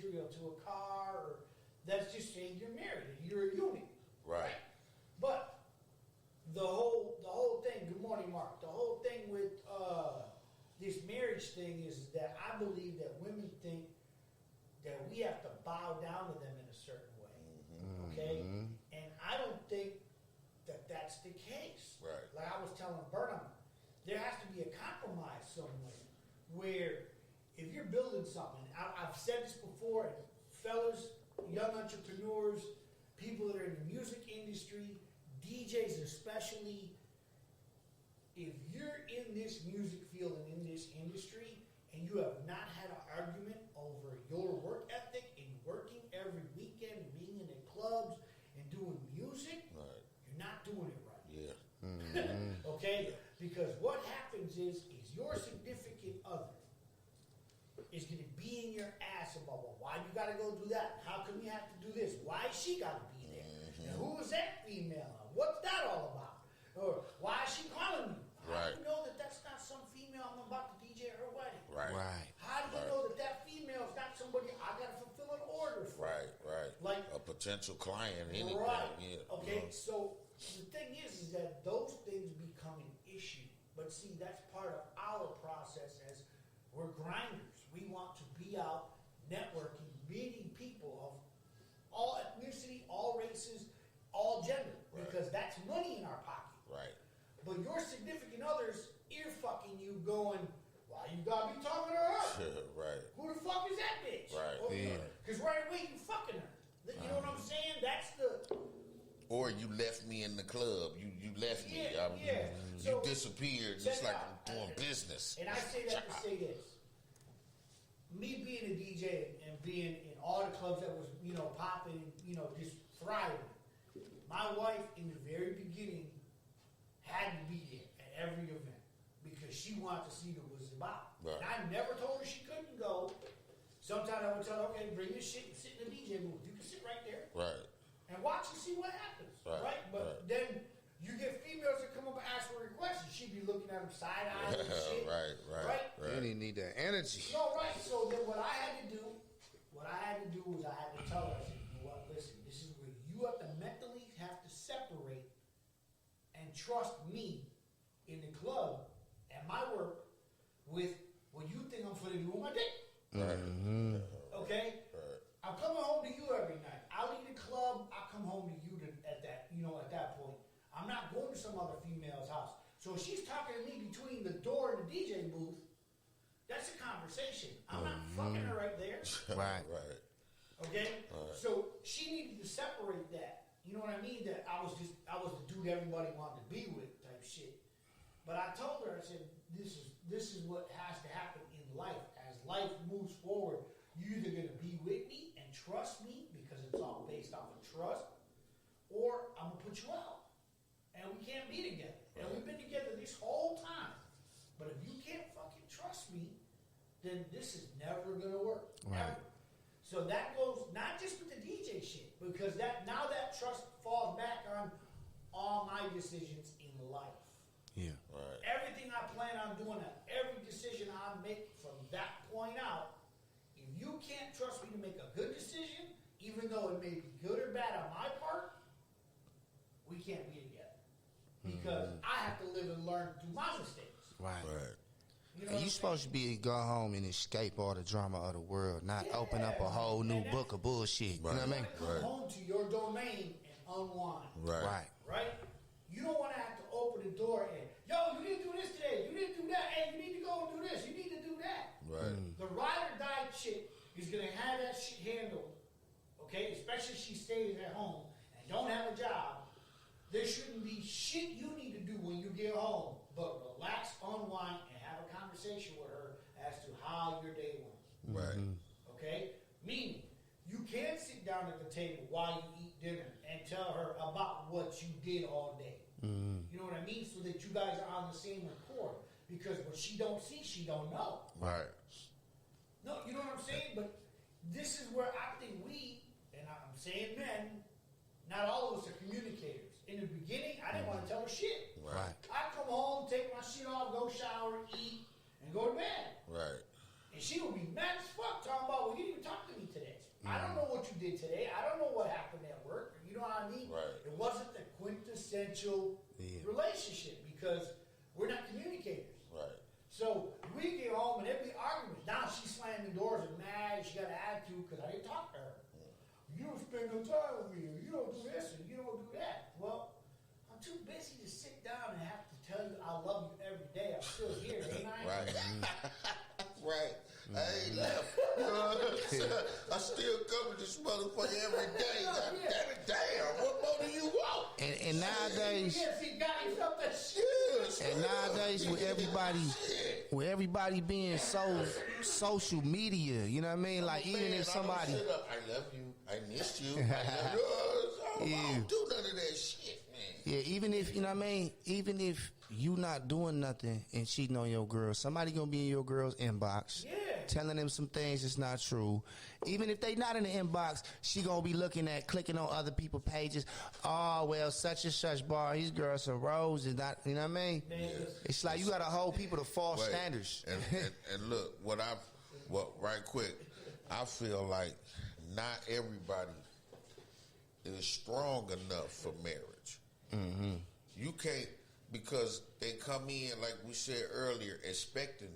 material to a car, or that's just saying you're married and you're a unit. Right. But the whole thing, good morning, Mark, the whole thing with this marriage thing is that I believe that women think that we have to bow down to them in a certain way. Okay? And I don't think that that's the case. Right. Like I was telling Burnham, there has to be a compromise somewhere where if you're building something, I've said this before, and fellas, young entrepreneurs, people that are in the music industry, DJs especially, if you're in this music field and in this industry and you have not had an argument over your work ethic and working every weekend and being in the clubs and doing music, right, you're not doing it right. Yeah. Okay? Because what happens is your significant other is going to be in your ass about, well, why you got to go do that? How come you have to do this? Why she got to be there? And who is that female? What's that all about? Or why is she calling you? How do you know that that's not some female I'm about to DJ at her wedding? Right. How do you know that that female is not somebody I got to fulfill an order for? Right. Like a potential client, anything. Right. Yeah. Okay, so the thing is that those things become an issue. But see, that's part of our process as we're grinders. We want to be out networking, meeting people of all ethnicity, all races, all gender, because that's money in our pocket. Right. But your significant other's ear fucking you going, why you gotta be talking to her? Right. Who the fuck is that bitch? Right. Because right away you fucking her. You know what I'm saying? That's the... Or you left me in the club. You left me. You So, disappeared just like I'm doing business. And I say that to say this. Me being a DJ and being in all the clubs that was, popping, just thriving. My wife, in the very beginning, had to be there at every event because she wanted to see what it was about. Right. And I never told her she couldn't go. Sometimes I would tell her, okay, bring this shit and sit in the DJ booth. You can sit right there. Right. And watch and see what happens. Right. But then you get females that come up and ask for requests and she'd be looking at them side-eyed and shit. Right. You didn't need that energy. No, right. So then what I had to do was I had to tell her, I said, you know what, listen, this is where you have to mentally have to separate and trust me in the club at my work with what you think I'm going to do on my dick. Right. Okay? Right. I'm coming home to you every night. I leave the club, I come home to you at that point. I'm not going to some other female's house. So if she's talking to me between the door and the DJ booth, that's a conversation. I'm not fucking her right there. Right. Okay? Right. So she needed to separate that. You know what I mean? That I was the dude everybody wanted to be with type shit. But I told her, I said, this is what has to happen in life. As life moves forward, you're either going to be with me and trust me because it's all based off of trust, or I'm going to put you out. And we can't be together. And we've been together this whole time. But if you can't fucking trust me, then this is never going to work. Right. Never. So that goes not just with the DJ shit, because now that trust falls back on all my decisions in life. Yeah. Right. Everything I plan on doing, every decision I make from that point out, if you can't trust me to make a good decision, even though it may be good or bad on my part, we can't be together. Because I have to live and learn through my mistakes. Right. You know and you supposed to be go home and escape all the drama of the world, not open up a whole new book of bullshit. Right. You know what I mean? Come home to your domain and unwind. Right. You don't want to have to open the door and, yo, you didn't do this today. You didn't do that. Hey, you need to go and do this. You need to do that. Right. The ride or die chick is going to have that shit handled, okay? Especially if she stays at home and don't have a job. There shouldn't be shit you need to do when you get home, but relax, unwind, and have a conversation with her as to how your day went. Right. Okay? Meaning, you can't sit down at the table while you eat dinner and tell her about what you did all day. You know what I mean? So that you guys are on the same accord. Because what she don't see, she don't know. Right. No, you know what I'm saying? But this is where I think we, and I'm saying men, not all of us are communicators. In the beginning, I didn't want to tell her shit. Right. I'd come home, take my shit off, go shower, eat, and go to bed. Right. And she would be mad as fuck talking about, well, you didn't even talk to me today. did today. I don't know what happened at work. You know what I mean? Right. It wasn't the quintessential relationship because we're not communicators. Right. So we get home and there'd be arguments. Now she's slamming doors and mad. She got an attitude because I didn't talk to her. You don't spend no time with me, or you don't do this, and you don't do that. Well, I'm too busy to sit down and have to tell you I love you every day. I'm still here, ain't I? Right. Right. I ain't left. You know what I'm saying? I still come to this motherfucker every day. God damn it, damn. What more do you want? And nowadays, Yes, he got himself that shit. Yes. and nowadays with everybody being so social media, you know what I mean? Like even Man, if somebody, I don't sit up, I love you. I missed you. I love you. I don't do none of that shit, man. yeah, even if you know what I mean, even if you not doing nothing and cheating on your girl, somebody gonna be in your girl's inbox. Yeah. Telling them some things that's not true. Even if they not in the inbox, she gonna be clicking on other people's pages. Oh, well, such and such bar, his girl some roses, not, you know what I mean? It's like you gotta hold people to false Wait, standards. And look, right quick, I feel like not everybody is strong enough for marriage. Mm-hmm. You can't, because they come in, like we said earlier, expecting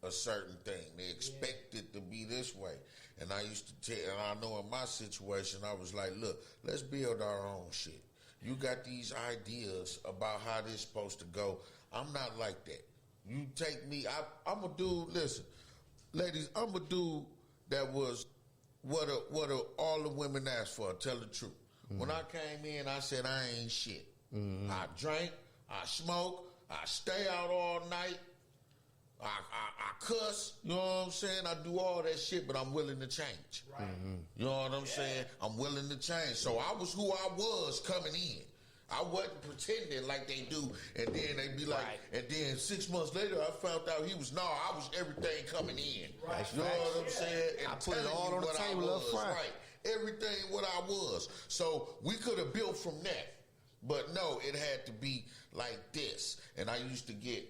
a certain thing. They expect it to be this way. And I used to tell, and I know in my situation, I was like, look, let's build our own shit. You got these ideas about how this supposed to go. I'm not like that. You take me, I'm a dude, listen, ladies, I'm a dude that was what all the women asked for, tell the truth. Mm-hmm. When I came in, I said I ain't shit. Mm-hmm. I drank, I smoke, I stay out all night, I cuss, you know what I'm saying? I do all that shit, but I'm willing to change. Right. Mm-hmm. You know what I'm saying? I'm willing to change. So I was who I was coming in. I wasn't pretending like they do, and then they be like, and then 6 months later, I found out he was, I was everything coming in. Right. You know what I'm saying? And I put it telling all you on the what I table up was, front. right. Everything what I was. So we could have built from that. But no, it had to be like this. And I used to get,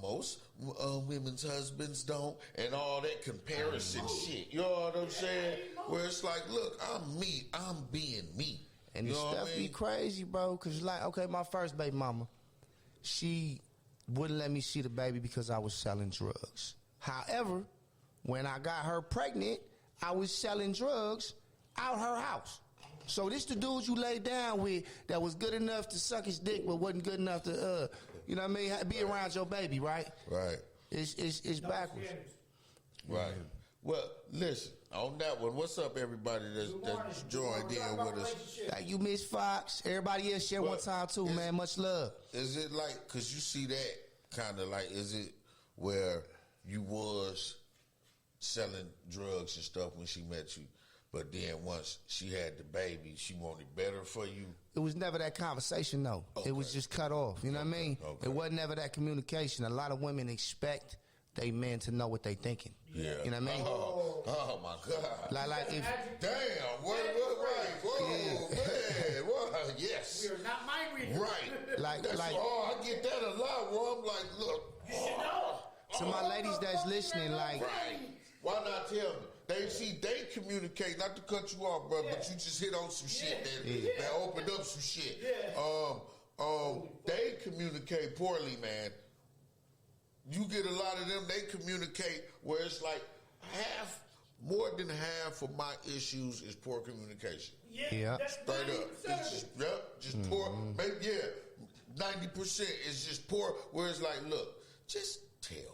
most women's husbands don't, and all that comparison shit. You know what I'm saying? Where it's like, look, I'm me. I'm being me. And the stuff be crazy, bro, because like, okay, my first baby mama, she wouldn't let me see the baby because I was selling drugs. However, when I got her pregnant, I was selling drugs out her house. So this the dudes you laid down with that was good enough to suck his dick but wasn't good enough to, you know what I mean, be around your baby, right? Right. It's backwards. Right. Well, listen, on that one, what's up, everybody that's joined in with us? Thank you, Miss Fox. Everybody else share one time, too, man. Much love. Is it like, because you see that kind of like, is it where you was selling drugs and stuff when she met you, but then once she had the baby, she wanted better for you? It was never that conversation, though. Okay. It was just cut off. You know what I mean? Okay. It wasn't never that communication. A lot of women expect they men to know what they thinking. Yeah. You know what I mean? Oh my God. Like if damn, what, right? Whoa, man, what? Yes. We are not mind readers. Right. I get that a lot. Where I'm like, look. You should know. To my ladies that's listening, like, right. Why not tell me? They communicate, not to cut you off, brother, but you just hit on some shit that opened up some shit. Yeah. They communicate poorly, man. You get a lot of them, they communicate where it's like more than half of my issues is poor communication. Yeah. Straight up. It's just poor. Maybe, 90% is just poor, where it's like, look, just tell me.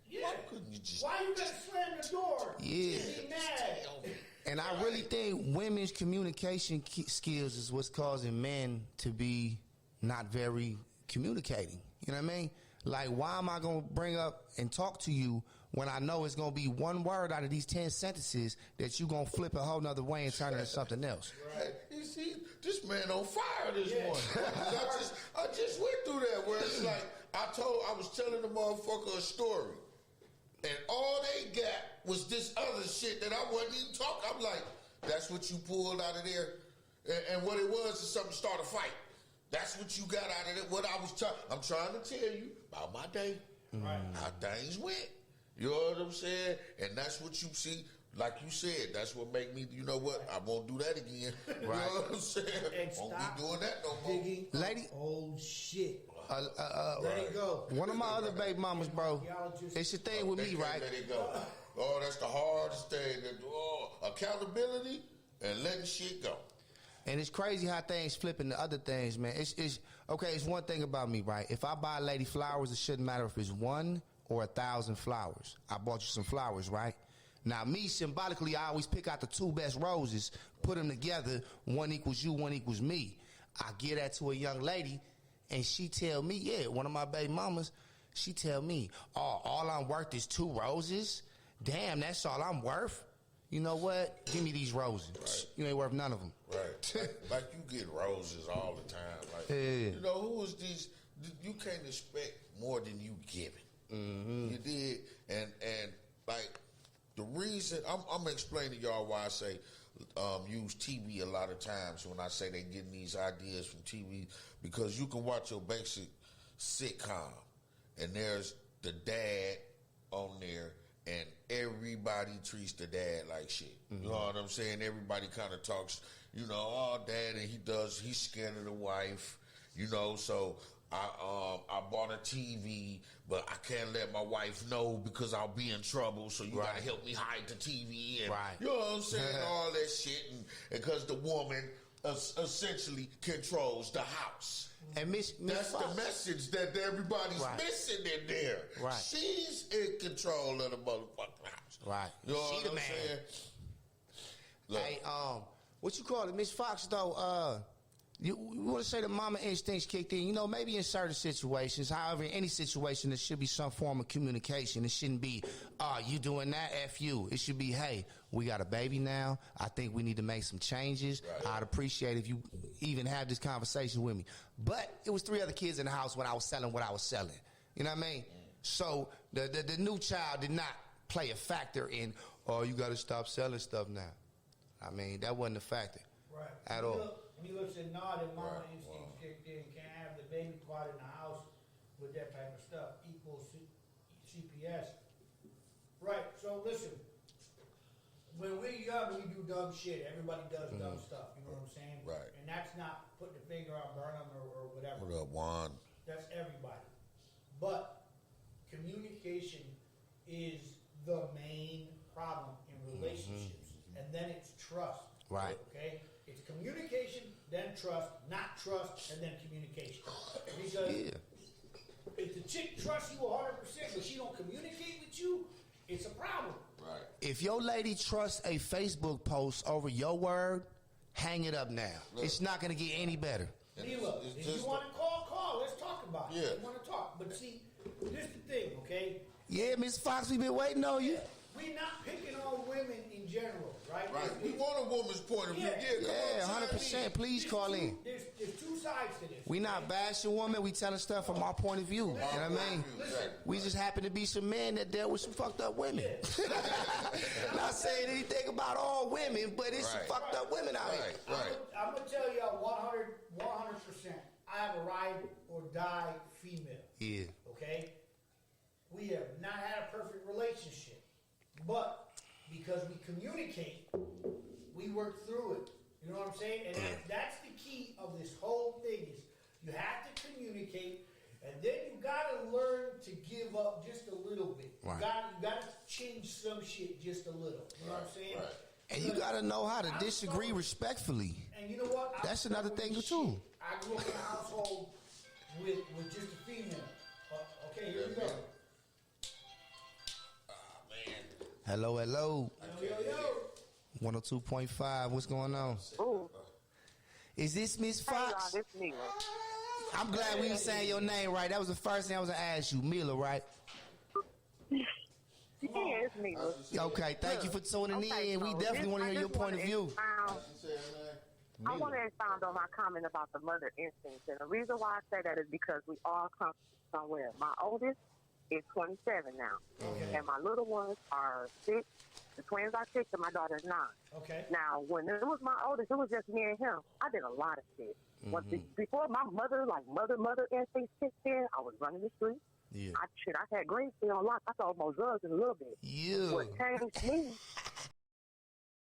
Yeah. Why couldn't you just... Why you gotta slam the door? Yeah. Be mad. And I really think women's communication skills is what's causing men to be not very communicating. You know what I mean? Like, why am I going to bring up and talk to you when I know it's going to be one word out of these 10 sentences that you're going to flip a whole nother way and turn it into something else? Right. You see, this man on fire this morning. I just went through that where it's like, I was telling the motherfucker a story. And all they got was this other shit that I wasn't even talking. I'm like, that's what you pulled out of there? And what it was is something to start a fight. That's what you got out of it. What I'm trying to tell you about my day, how things went. You know what I'm saying? And that's what you see. like you said, that's what make me. You know what? I won't do that again. You know Right. what I'm saying? And Won't stop be doing that no more. digging Lady- up old shit. Right. Let it go. One of my other baby mamas, bro. It's the thing with They me, can't right? Let it go. Oh, that's the hardest thing. Accountability and letting shit go. And it's crazy how things flip into other things, man. It's okay. It's one thing about me, right? If I buy a lady flowers, it shouldn't matter if it's 1 or 1,000 flowers. I bought you some flowers, right? Now, me symbolically, I always pick out the 2 best roses, put them together. 1 equals you, 1 equals me. I give that to a young lady, and she tell me, yeah, one of my baby mamas, she tell me, oh, all I'm worth is 2 roses. Damn, that's all I'm worth. You know what? Give me these roses. Right. You ain't worth none of them. Right. like you get roses all the time. Like, Yeah. you know, who is these? You can't expect more than you give it. You did. And like, the reason, I'm explaining to y'all why I say use TV a lot of times when I say they getting these ideas from TV, because you can watch your basic sitcom and there's the dad on there and everybody treats the dad like shit. You know what I'm saying? Everybody kind of talks, you know, oh, dad, and he's scared of the wife, you know, so I bought a TV, but I can't let my wife know because I'll be in trouble, so you gotta help me hide the TV, and Right. you know what I'm saying? All that shit, and because the woman essentially controls the house. And Miss That's Fox, the message that everybody's Right. missing in there. Right. She's in control of the motherfucking house. Right. You know She what the I'm man. saying? Look, Hey, what you call it, Miss Fox? Though, you want to say the mama instincts kicked in? You know, maybe in certain situations. However, in any situation, there should be some form of communication. It shouldn't be, you doing that? F you. It should be, hey, we got a baby now. I think we need to make some changes. Right. I'd appreciate if you even have this conversation with me. But it was 3 other kids in the house when I was selling what I was selling. You know what I mean? So the new child did not play a factor in, oh, you got to stop selling stuff now. I mean, that wasn't a factor. Right. At all. And he looks at nah, that mama Right. instincts kicked in. Can't have the baby quiet in the house with that type of stuff. Equals CPS. Right. So listen, when we're young, we do dumb shit. Everybody does dumb stuff. You know what I'm saying? Right. And that's not putting the finger on Burnham or whatever. what up, Juan? That's everybody. But communication is the main problem in relationships. And then it's trust. Right. Okay? It's communication, then trust, not trust, and then communication. Because Yeah. if the chick trusts you 100%, but she don't communicate with you, it's a problem. Right. If your lady trusts a Facebook post over your word, hang it up now. Look. It's not going to get any better. And Mila, it's if just you want to call, let's talk about it. Yeah. You want to talk. But see, here's the thing, okay? Yeah, Miss Fox, we been waiting on you. We're not picking on women in general, right? Right. We want a woman's point of view. Yeah. Yeah, come on, Yeah, 100%. Please call in. There's 2 sides to this. We not bashing women. We telling stuff from our point of view. You know what I mean? Listen, We just happen to be some men that dealt with some fucked up women. Not saying anything about all women, but it's some Right. fucked up women out here. Right. I'm going to tell you 100%. I have a ride or die female. Yeah. Okay? We have not had a perfect relationship. But because we communicate, we work through it. You know what I'm saying? And that's the key of this whole thing is you have to communicate, and then you gotta learn to give up just a little bit. Right. You gotta change some shit just a little. You know what I'm saying? Right. And you got to know how to disagree respectfully. And you know what? That's another thing, too. I grew up in a household with just a female. Okay, here we go. Hello, hello. Yo, yo. 102.5. What's going on? Ooh. Is this Miss Hey, y'all, Fox? this Mila. I'm glad we were saying your name right. That was the first thing I was going to ask you. Mila, right? Yeah, it's Mila. Okay, thank you for tuning Okay, in. We so definitely want to hear your point of view. I want to expound on my comment about the mother instinct. And the reason why I say that is because we all come from somewhere. My oldest is 27 now. Okay. And my little ones are 6. The twins are 6 and my daughter's 9. Okay. Now, when it was my oldest, it was just me and him. I did a lot of shit. Before my mother instinct kicked in, I was running the street. Yeah. I had grades still on lock. I thought more drugs in a little bit. You. What changed me